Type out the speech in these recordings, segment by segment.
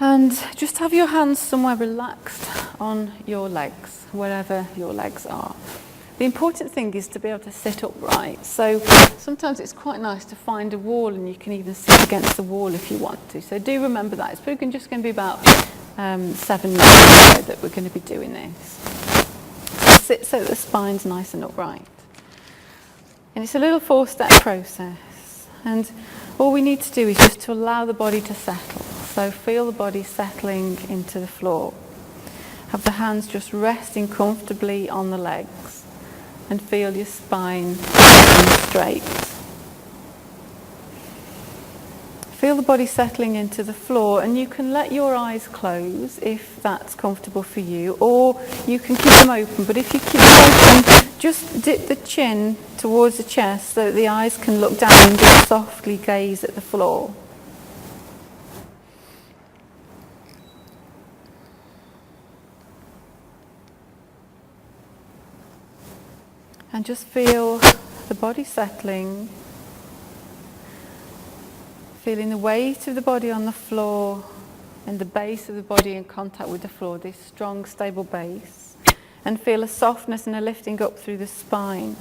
And just have your hands somewhere relaxed on your legs, wherever your legs are. The important thing is to be able to sit upright. So sometimes it's quite nice to find a wall, and you can even sit against the wall if you want to. So do remember that. It's probably just going to be about 7 minutes that we're going to be doing this. So sit so that the spine's nice and upright. And it's a little 4-step process. And all we need to do is just to allow the body to settle. So feel the body settling into the floor. Have the hands just resting comfortably on the legs. And feel your spine straight. Feel the body settling into the floor, and you can let your eyes close if that's comfortable for you, or you can keep them open. But if you keep them open, just dip the chin towards the chest so that the eyes can look down and just softly gaze at the floor. And just feel the body settling, feeling the weight of the body on the floor and the base of the body in contact with the floor, this strong, stable base. And feel a softness and a lifting up through the spine.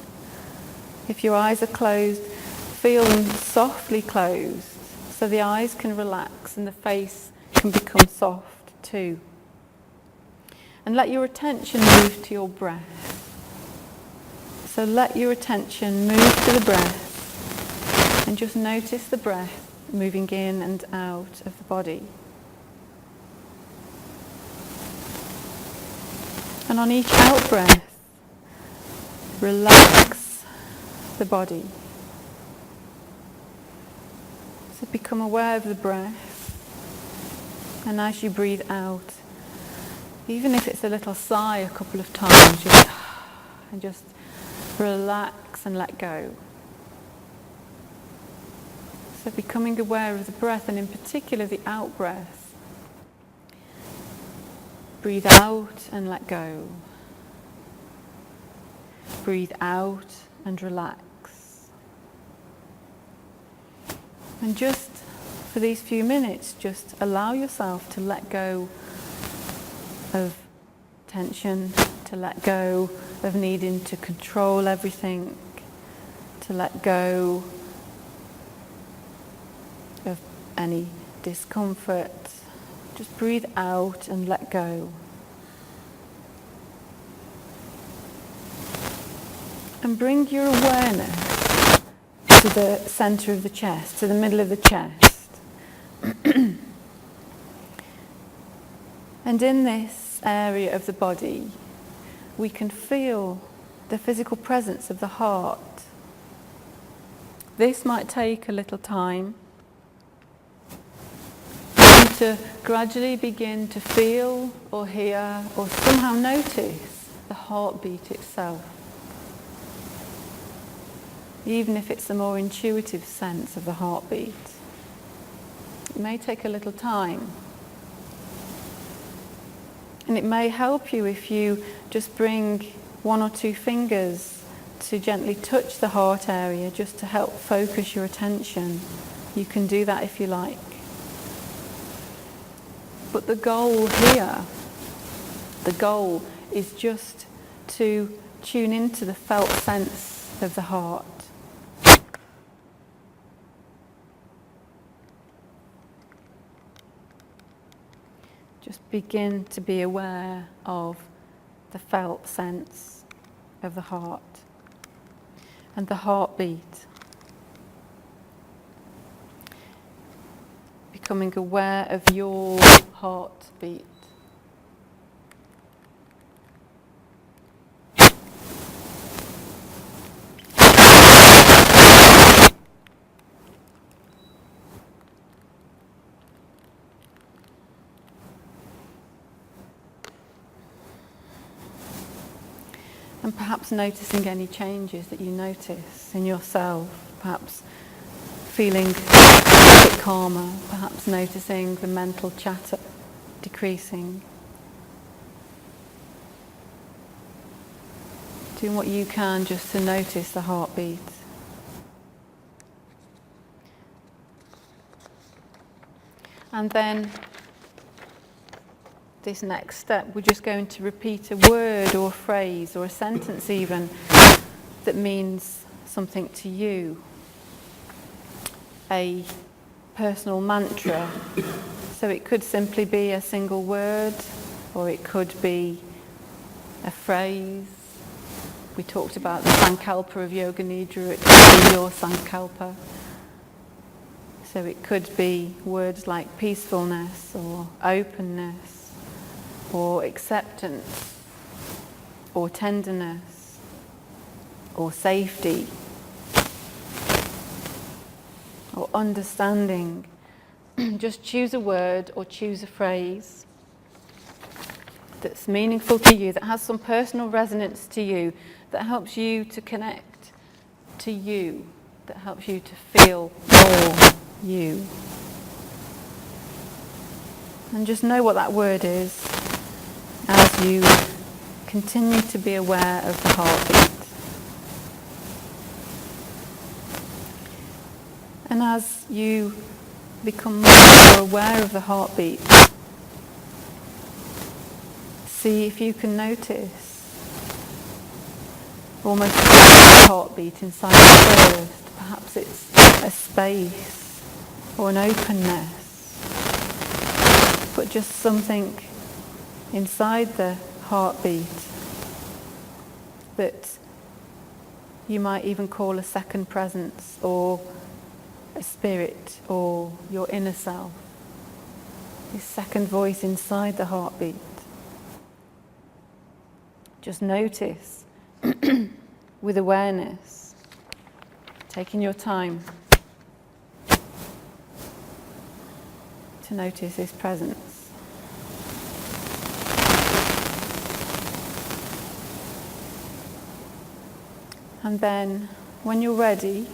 If your eyes are closed, feel them softly closed so the eyes can relax and the face can become soft too. And let your attention move to your breath. So let your attention move to the breath and just notice the breath moving in and out of the body. And on each out breath, relax the body. So become aware of the breath. And as you breathe out, even if it's a little sigh a couple of times, just relax and let go. So becoming aware of the breath, and in particular the out breath. Breathe out and let go. Breathe out and relax. And just for these few minutes, just allow yourself to let go of tension, to let go of needing to control everything, to let go of any discomfort. Just breathe out and let go. And bring your awareness to the center of the chest, to the middle of the chest. And in this area of the body, we can feel the physical presence of the heart. This might take a little time to gradually begin to feel or hear or somehow notice the heartbeat itself, even if it's a more intuitive sense of the heartbeat. It may take a little time. And it may help you if you just bring 1 or 2 fingers to gently touch the heart area, just to help focus your attention. You can do that if you like. But the goal here, the goal is just to tune into the felt sense of the heart. Just begin to be aware of the felt sense of the heart and the heartbeat. Becoming aware of your heartbeat. And perhaps noticing any changes that you notice in yourself, perhaps feeling a bit calmer, perhaps noticing the mental chatter decreasing. Doing what you can just to notice the heartbeat. And then this next step, we're just going to repeat a word or a phrase or a sentence even that means something to you. A personal mantra. So it could simply be a single word, or it could be a phrase. We talked about the Sankalpa of Yoga Nidra. It could be your Sankalpa. So it could be words like peacefulness or openness or acceptance or tenderness or safety or understanding. Just choose a word or choose a phrase that's meaningful to you, that has some personal resonance to you, that helps you to connect to you, that helps you to feel more you. And just know what that word is as you continue to be aware of the heartbeat. And as you become more aware of the heartbeat, see if you can notice almost a heartbeat inside you first. Perhaps it's a space or an openness, but just something inside the heartbeat that you might even call a second presence or a spirit or your inner self. This second voice inside the heartbeat. Just notice with awareness, taking your time to notice His presence. And then, when you're ready,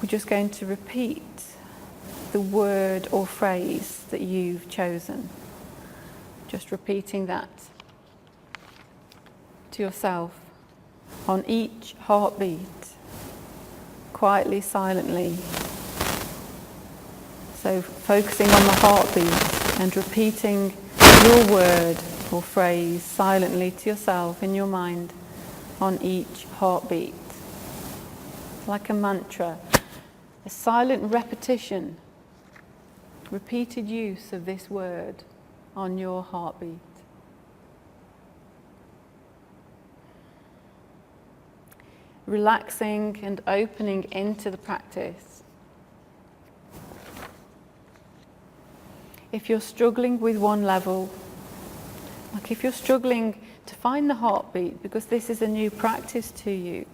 we're just going to repeat the word or phrase that you've chosen. Just repeating that to yourself on each heartbeat, quietly, silently. So focusing on the heartbeat and repeating your word or phrase silently to yourself in your mind on each heartbeat. Like a mantra, a silent repetition, repeated use of this word on your heartbeat. Relaxing and opening into the practice. If you're struggling with one level, like if you're struggling to find the heartbeat because this is a new practice to you,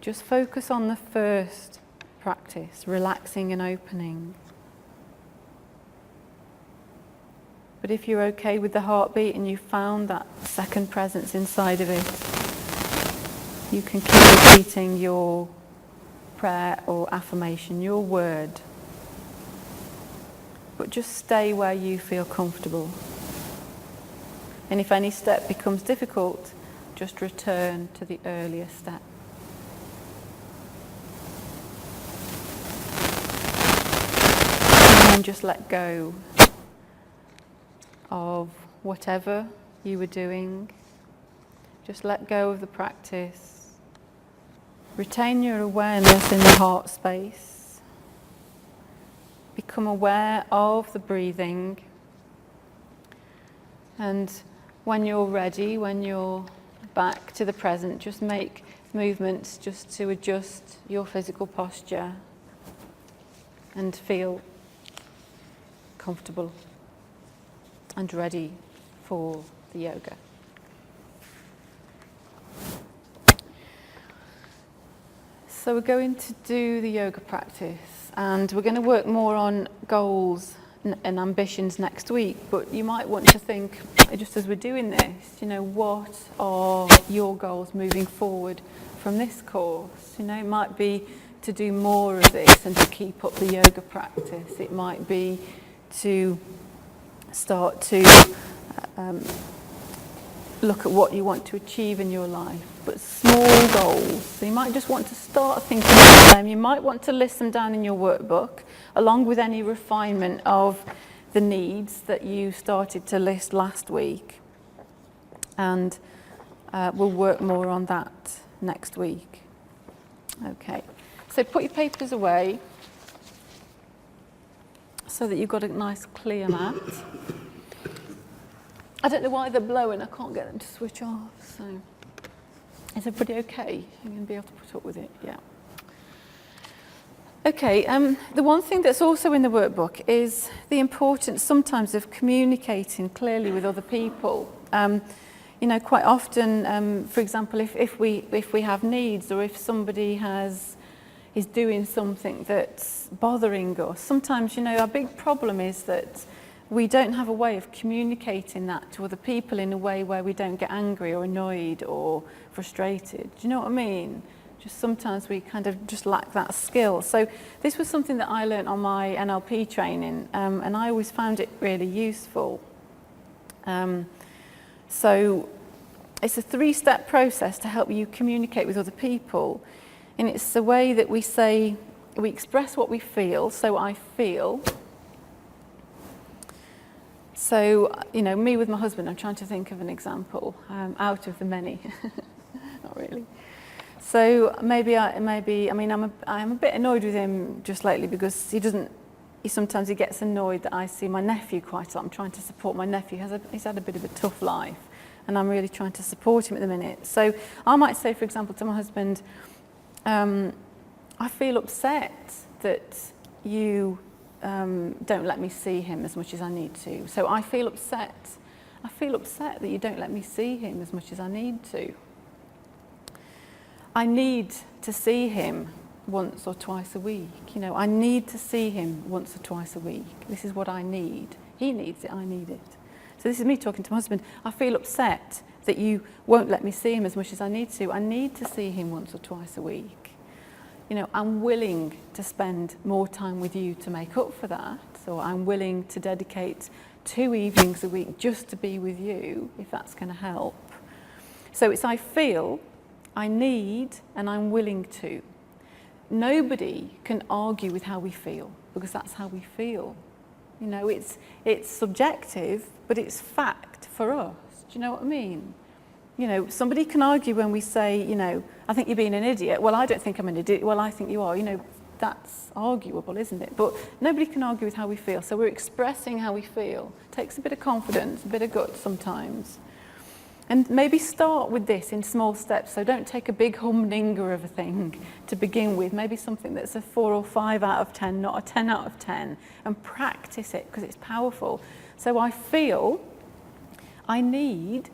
just focus on the first practice, relaxing and opening. But if you're okay with the heartbeat and you found that second presence inside of it, you can keep repeating your prayer or affirmation, your word. But just stay where you feel comfortable. And if any step becomes difficult, just return to the earlier step. And then just let go of whatever you were doing. Just let go of the practice. Retain your awareness in the heart space. Become aware of the breathing. And when you're ready, when you're back to the present, just make movements just to adjust your physical posture and feel comfortable and ready for the yoga. So we're going to do the yoga practice, and we're going to work more on goals and ambitions next week, but you might want to think, just as we're doing this, what are your goals moving forward from this course? It might be to do more of this and to keep up the yoga practice. It might be to start to look at what you want to achieve in your life, but small goals. So you might just want to start thinking about them. You might want to list them down in your workbook, along with any refinement of the needs that you started to list last week, and we'll work more on that next week. Okay, so put your papers away so that you've got a nice clear mat. I don't know why they're blowing, I can't get them to switch off, so is everybody okay? You're going to be able to put up with it? Yeah. Okay, the one thing that's also in the workbook is the importance sometimes of communicating clearly with other people. You know, quite often, for example, if we have needs, or if somebody is doing something that's bothering us, sometimes, you know, our big problem is that we don't have a way of communicating that to other people in a way where we don't get angry or annoyed or frustrated. Do you know what I mean? Just sometimes we kind of just lack that skill. So this was something that I learnt on my NLP training, and I always found it really useful. So it's a 3-step process to help you communicate with other people. And it's the way that we express what we feel. So I feel. So, you know, me with my husband, I'm trying to think of an example out of the many. Not really. So maybe I'm a bit annoyed with him just lately because sometimes he gets annoyed that I see my nephew quite a lot. I'm trying to support my nephew. He's had a bit of a tough life, and I'm really trying to support him at the minute. So I might say, for example, to my husband, I feel upset that you don't let me see him as much as I need to. So I feel upset that you don't let me see him as much as I need to. I need to see him once or twice a week. You know, I need to see him once or twice a week. This is what I need. He needs it, I need it. So this is me talking to my husband. I feel upset that you won't let me see him as much as I need to. I need to see him once or twice a week. You know, I'm willing to spend more time with you to make up for that. So I'm willing to dedicate 2 evenings a week just to be with you, if that's going to help. So it's I feel, I need, and I'm willing to. Nobody can argue with how we feel, because that's how we feel. You know, it's subjective, but it's fact for us. Do you know what I mean? You know, somebody can argue when we say, you know, I think you're being an idiot. Well, I don't think I'm an idiot. Well, I think you are. You know, that's arguable, isn't it? But nobody can argue with how we feel. So we're expressing how we feel. It takes a bit of confidence, a bit of guts sometimes. And maybe start with this in small steps. So don't take a big humdinger of a thing to begin with. Maybe something that's a 4 or 5 out of 10, not a 10 out of 10. And practice it, because it's powerful. So I feel, I need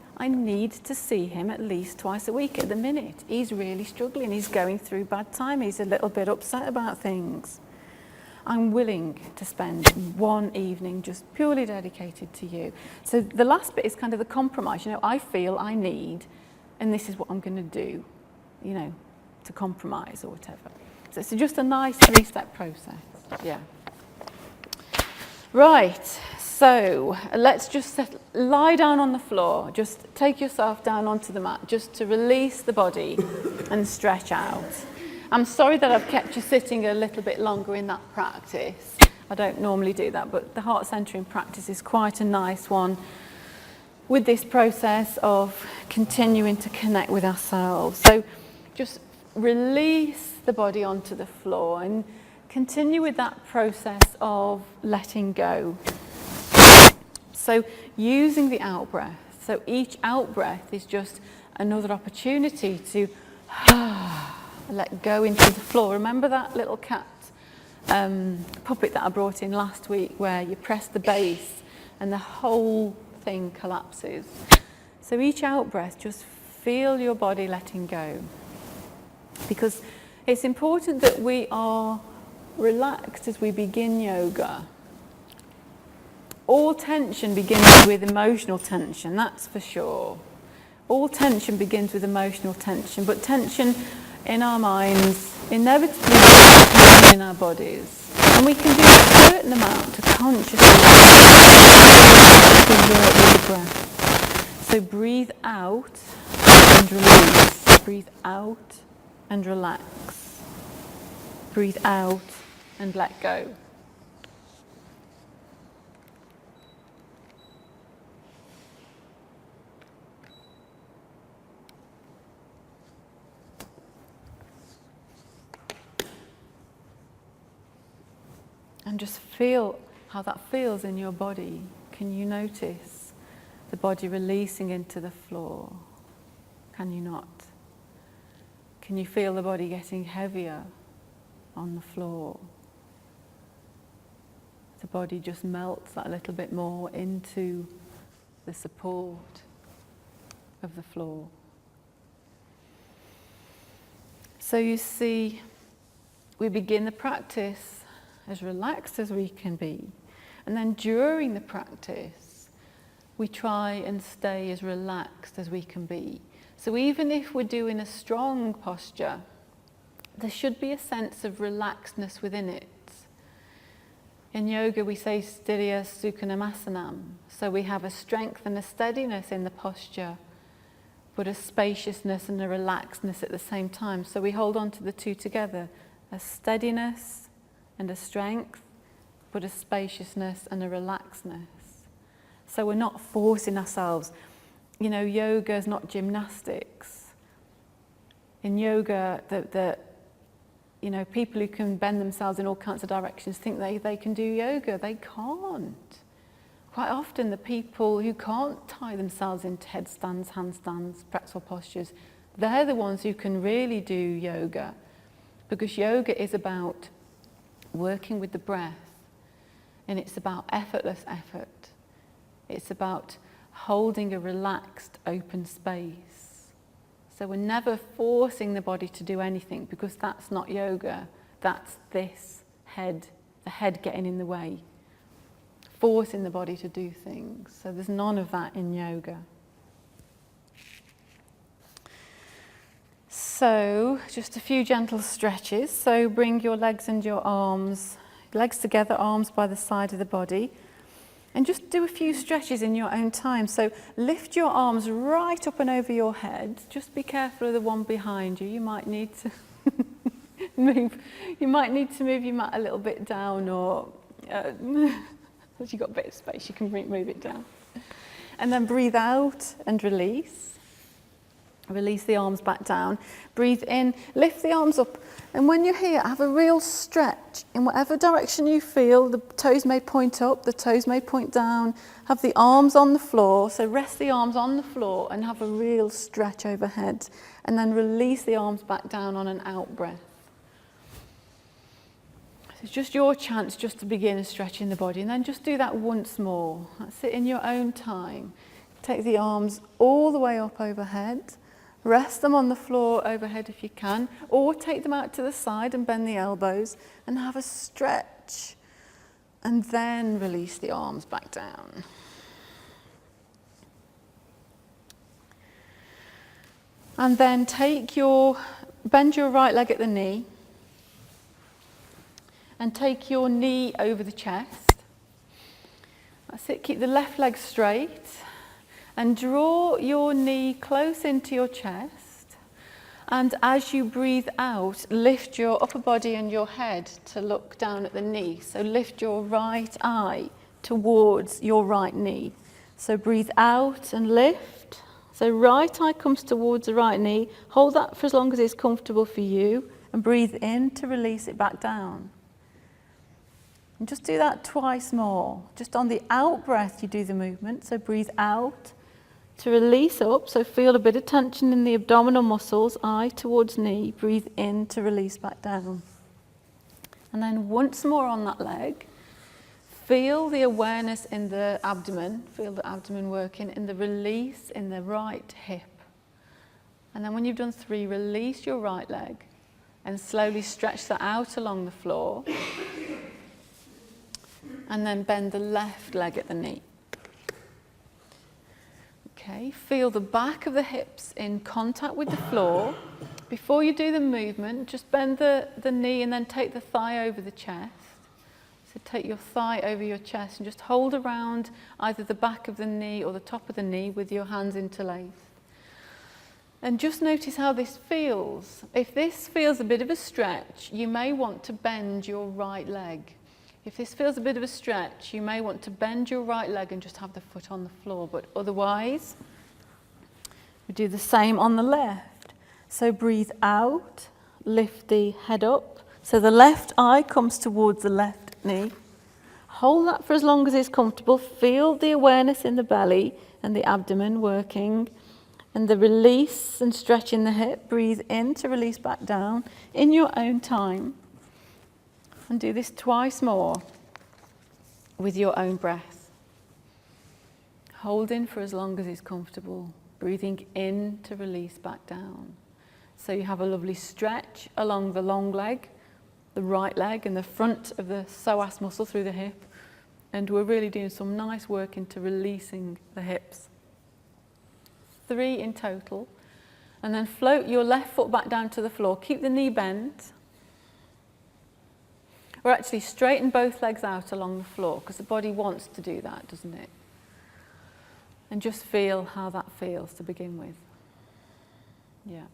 to see him at least twice a week at the minute. He's really struggling. He's going through bad time. He's a little bit upset about things. I'm willing to spend 1 evening just purely dedicated to you. So the last bit is kind of the compromise. You know, I feel, I need, and this is what I'm going to do, you know, to compromise or whatever. So it's just a nice 3-step process. Yeah. Right. So let's just lie down on the floor. Just take yourself down onto the mat just to release the body and stretch out. I'm sorry that I've kept you sitting a little bit longer in that practice. I don't normally do that, but the heart centering practice is quite a nice one with this process of continuing to connect with ourselves. So just release the body onto the floor and continue with that process of letting go. So using the out breath. So each out breath is just another opportunity to let go into the floor. Remember that little cat puppet that I brought in last week where you press the base and the whole thing collapses. So each out breath, just feel your body letting go. Because it's important that we are relaxed as we begin yoga. All tension begins with emotional tension, that's for sure. All tension begins with emotional tension, but tension in our minds inevitably begins in our bodies. And we can do a certain amount to consciously work with the breath. So breathe out and release. Breathe out and relax. Breathe out and let go. And just feel how that feels in your body. Can you notice the body releasing into the floor? Can you not? Can you feel the body getting heavier on the floor? The body just melts that a little bit more into the support of the floor. So you see, we begin the practice as relaxed as we can be. And then during the practice, we try and stay as relaxed as we can be. So even if we're doing a strong posture, there should be a sense of relaxedness within it. In yoga, we say sthirya sukha. So we have a strength and a steadiness in the posture, but a spaciousness and a relaxedness at the same time. So we hold on to the two together, a steadiness and a strength, but a spaciousness and a relaxedness. So we're not forcing ourselves. You know, yoga is not gymnastics. In yoga, you know, people who can bend themselves in all kinds of directions think they can do yoga. They can't. Quite often the people who can't tie themselves into headstands, handstands, pretzel postures, they're the ones who can really do yoga. Because yoga is about working with the breath, and it's about effortless effort. It's about holding a relaxed, open space. So we're never forcing the body to do anything, because that's not yoga. That's this head, the head getting in the way, forcing the body to do things. So there's none of that in yoga. So just a few gentle stretches. So bring your legs and your arms, legs together, arms by the side of the body. And just do a few stretches in your own time. So lift your arms right up and over your head. Just be careful of the one behind you. You might need to move. You might need to move your mat a little bit down, or if you've got a bit of space, you can move it down. And then breathe out and release. Release the arms back down. Breathe in, lift the arms up. And when you're here, have a real stretch in whatever direction you feel. The toes may point up, the toes may point down. Have the arms on the floor. So rest the arms on the floor and have a real stretch overhead. And then release the arms back down on an out breath. So it's just your chance just to begin stretching the body. And then just do that once more. That's it, in your own time. Take the arms all the way up overhead. Rest them on the floor overhead if you can, or take them out to the side and bend the elbows and have a stretch. And then release the arms back down. And then bend your right leg at the knee and take your knee over the chest. That's it, keep the left leg straight. And draw your knee close into your chest. And as you breathe out, lift your upper body and your head to look down at the knee. So lift your right eye towards your right knee. So breathe out and lift. So right eye comes towards the right knee. Hold that for as long as it's comfortable for you. And breathe in to release it back down. And just do that twice more. Just on the out breath, you do the movement. So breathe out to release up, so feel a bit of tension in the abdominal muscles, eye towards knee, breathe in to release back down. And then once more on that leg, feel the awareness in the abdomen, feel the abdomen working, in the release in the right hip. And then when you've done 3, release your right leg and slowly stretch that out along the floor. And then bend the left leg at the knee. Okay, feel the back of the hips in contact with the floor. Before you do the movement, just bend the knee and then take the thigh over the chest. So take your thigh over your chest and just hold around either the back of the knee or the top of the knee with your hands interlaced. And just notice how this feels. If this feels a bit of a stretch, you may want to bend your right leg. If this feels a bit of a stretch, you may want to bend your right leg and just have the foot on the floor. But otherwise, we do the same on the left. So breathe out, lift the head up. So the left eye comes towards the left knee. Hold that for as long as is comfortable. Feel the awareness in the belly and the abdomen working, and the release and stretch in the hip. Breathe in to release back down in your own time. And do this twice more with your own breath. Holding for as long as is comfortable. Breathing in to release back down. So you have a lovely stretch along the long leg, the right leg, and the front of the psoas muscle through the hip. And we're really doing some nice work into releasing the hips. 3 in total. And then float your left foot back down to the floor. Keep the knee bent. Or actually straighten both legs out along the floor, because the body wants to do that, doesn't it? And just feel how that feels to begin with. Yeah.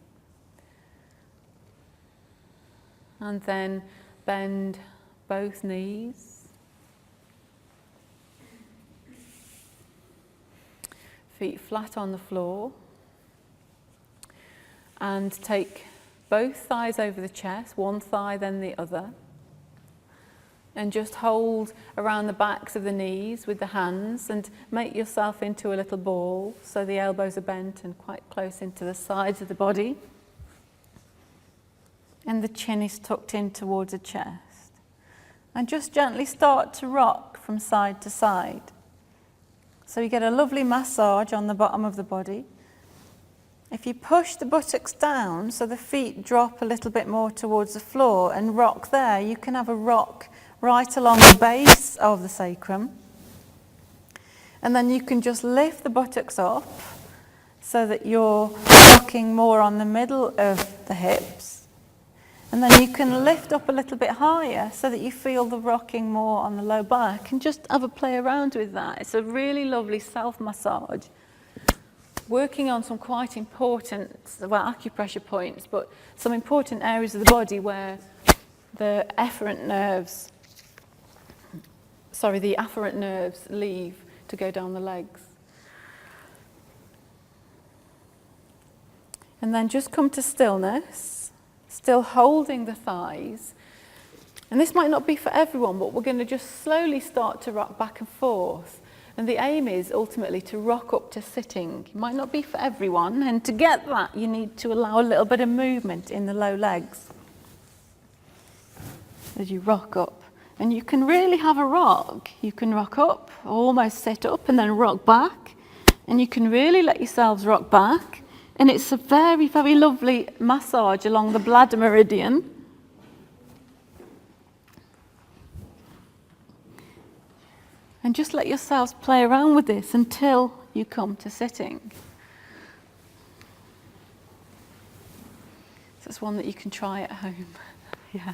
And then bend both knees. Feet flat on the floor. And take both thighs over the chest, one thigh then the other. And just hold around the backs of the knees with the hands and make yourself into a little ball so the elbows are bent and quite close into the sides of the body. And the chin is tucked in towards the chest. And just gently start to rock from side to side. So you get a lovely massage on the bottom of the body. If you push the buttocks down so the feet drop a little bit more towards the floor and rock there, you can have a rock right along the base of the sacrum. And then you can just lift the buttocks up so that you're rocking more on the middle of the hips. And then you can lift up a little bit higher so that you feel the rocking more on the low back, and just have a play around with that. It's a really lovely self-massage. Working on some quite important, well, acupressure points, but some important areas of the body where the afferent nerves leave to go down the legs. And then just come to stillness, still holding the thighs. And this might not be for everyone, but we're going to just slowly start to rock back and forth. And the aim is ultimately to rock up to sitting. It might not be for everyone, and to get that, you need to allow a little bit of movement in the low legs as you rock up. And you can really have a rock. You can rock up, almost sit up, and then rock back. And you can really let yourselves rock back. And it's a very, very lovely massage along the bladder meridian. And just let yourselves play around with this until you come to sitting. So it's one that you can try at home. Yeah,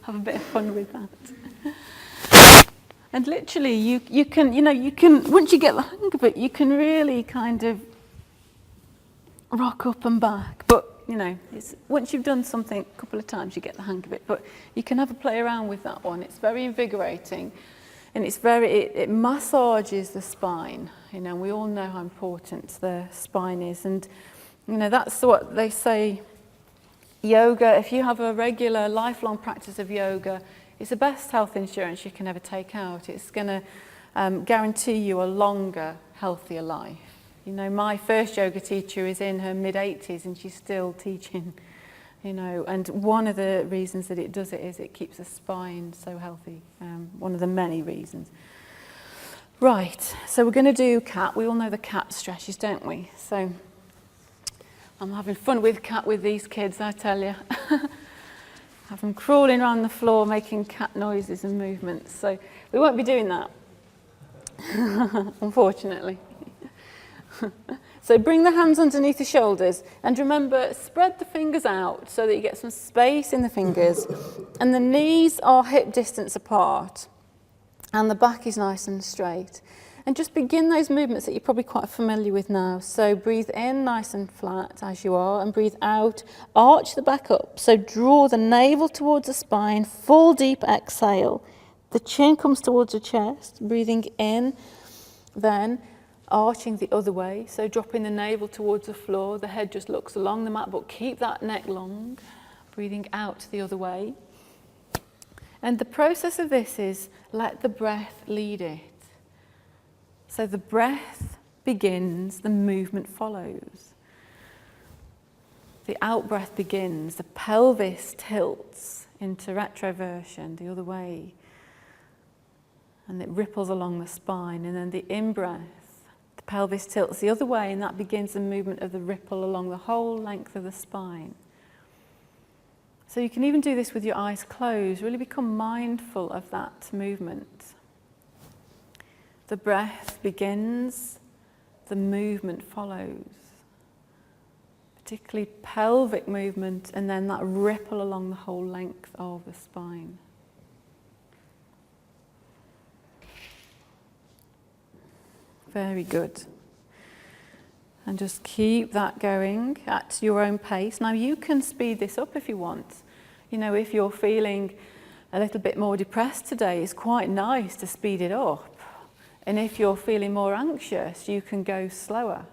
have a bit of fun with that. And literally, you can, once you get the hang of it, you can really kind of rock up and back. But, once you've done something a couple of times, you get the hang of it. But you can have a play around with that one. It's very invigorating. And it massages the spine, we all know how important the spine is. And, that's what they say, yoga, if you have a regular, lifelong practice of yoga, it's the best health insurance you can ever take out. It's going to guarantee you a longer, healthier life. My first yoga teacher is in her mid-80s and she's still teaching, and one of the reasons that it does it is it keeps the spine so healthy. One of the many reasons. Right, so we're going to do cat. We all know the cat stretches, don't we? So I'm having fun with cat with these kids, I tell you. Have them crawling around the floor, making cat noises and movements. So we won't be doing that, unfortunately. So bring the hands underneath the shoulders, and remember, spread the fingers out so that you get some space in the fingers, and the knees are hip distance apart, and the back is nice and straight. And just begin those movements that you're probably quite familiar with now. So breathe in nice and flat as you are, and breathe out, arch the back up. So draw the navel towards the spine, full deep exhale. The chin comes towards the chest, breathing in, then arching the other way, so dropping the navel towards the floor, the head just looks along the mat, but keep that neck long, breathing out the other way. And the process of this is let the breath lead it. So the breath begins, the movement follows. The out-breath begins, the pelvis tilts into retroversion, the other way. And it ripples along the spine. And then the in-breath, the pelvis tilts the other way, and that begins the movement of the ripple along the whole length of the spine. So you can even do this with your eyes closed, really become mindful of that movement. The breath begins, the movement follows. Particularly pelvic movement, and then that ripple along the whole length of the spine. Very good. And just keep that going at your own pace. Now you can speed this up if you want. You know, if you're feeling a little bit more depressed today, it's quite nice to speed it up. And if you're feeling more anxious, you can go slower.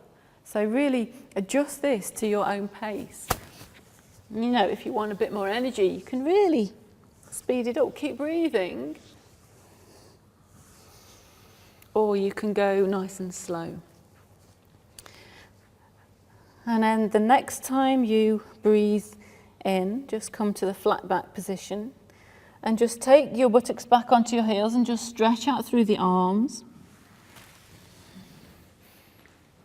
So really adjust this to your own pace. You know, if you want a bit more energy, you can really speed it up. Keep breathing. Or you can go nice and slow. And then the next time you breathe in, just come to the flat back position and just take your buttocks back onto your heels and just stretch out through the arms.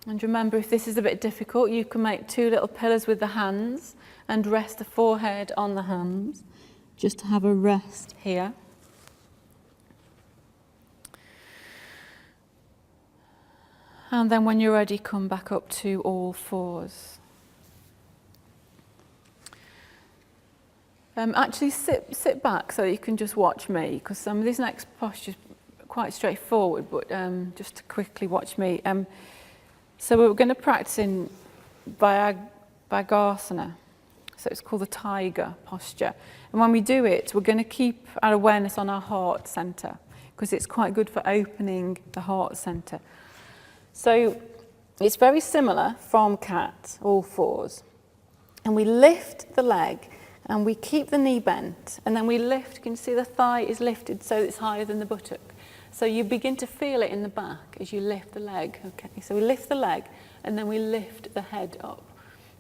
And remember, if this is a bit difficult, you can make two little pillars with the hands and rest the forehead on the hands, just to have a rest here. And then when you're ready, come back up to all fours. Actually sit back so that you can just watch me, because this next posture is quite straightforward, but just to quickly watch me. So we're going to practice in Bhagasana. So it's called the tiger posture. And when we do it, we're going to keep our awareness on our heart center, because it's quite good for opening the heart center. So it's very similar from cat, all fours. And we lift the leg and we keep the knee bent, and then we lift. You can see the thigh is lifted so it's higher than the buttock. So you begin to feel it in the back as you lift the leg. Okay, so we lift the leg and then we lift the head up,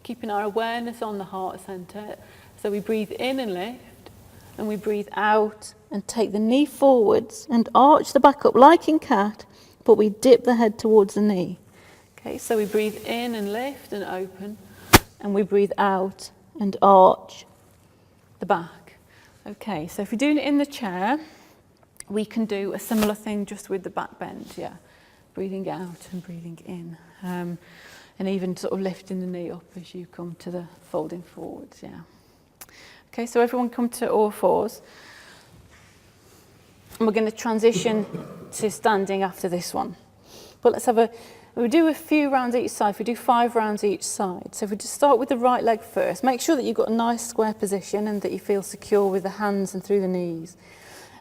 keeping our awareness on the heart center. So we breathe in and lift, and we breathe out and take the knee forwards and arch the back up like in cat, but we dip the head towards the knee. Okay, so we breathe in and lift and open, and we breathe out and arch the back. Okay, so if you're doing it in the chair, we can do a similar thing just with the back bend, yeah. Breathing out and breathing in. And even sort of lifting the knee up as you come to the folding forwards, yeah. Okay, so everyone come to all fours. And we're going to transition to standing after this one. But we'll do a few rounds each side. We do 5 rounds each side. So if we just start with the right leg first, make sure that you've got a nice square position and that you feel secure with the hands and through the knees.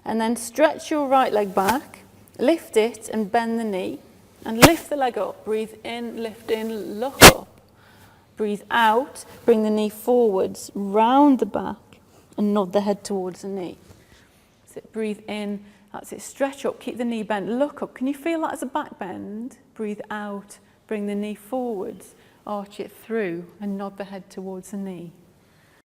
And then stretch your right leg back, lift it and bend the knee, and lift the leg up. Breathe in, lift in, look up. Breathe out, bring the knee forwards, round the back, and nod the head towards the knee. So breathe in, that's it, stretch up, keep the knee bent, look up. Can you feel that as a back bend? Breathe out, bring the knee forwards, arch it through, and nod the head towards the knee.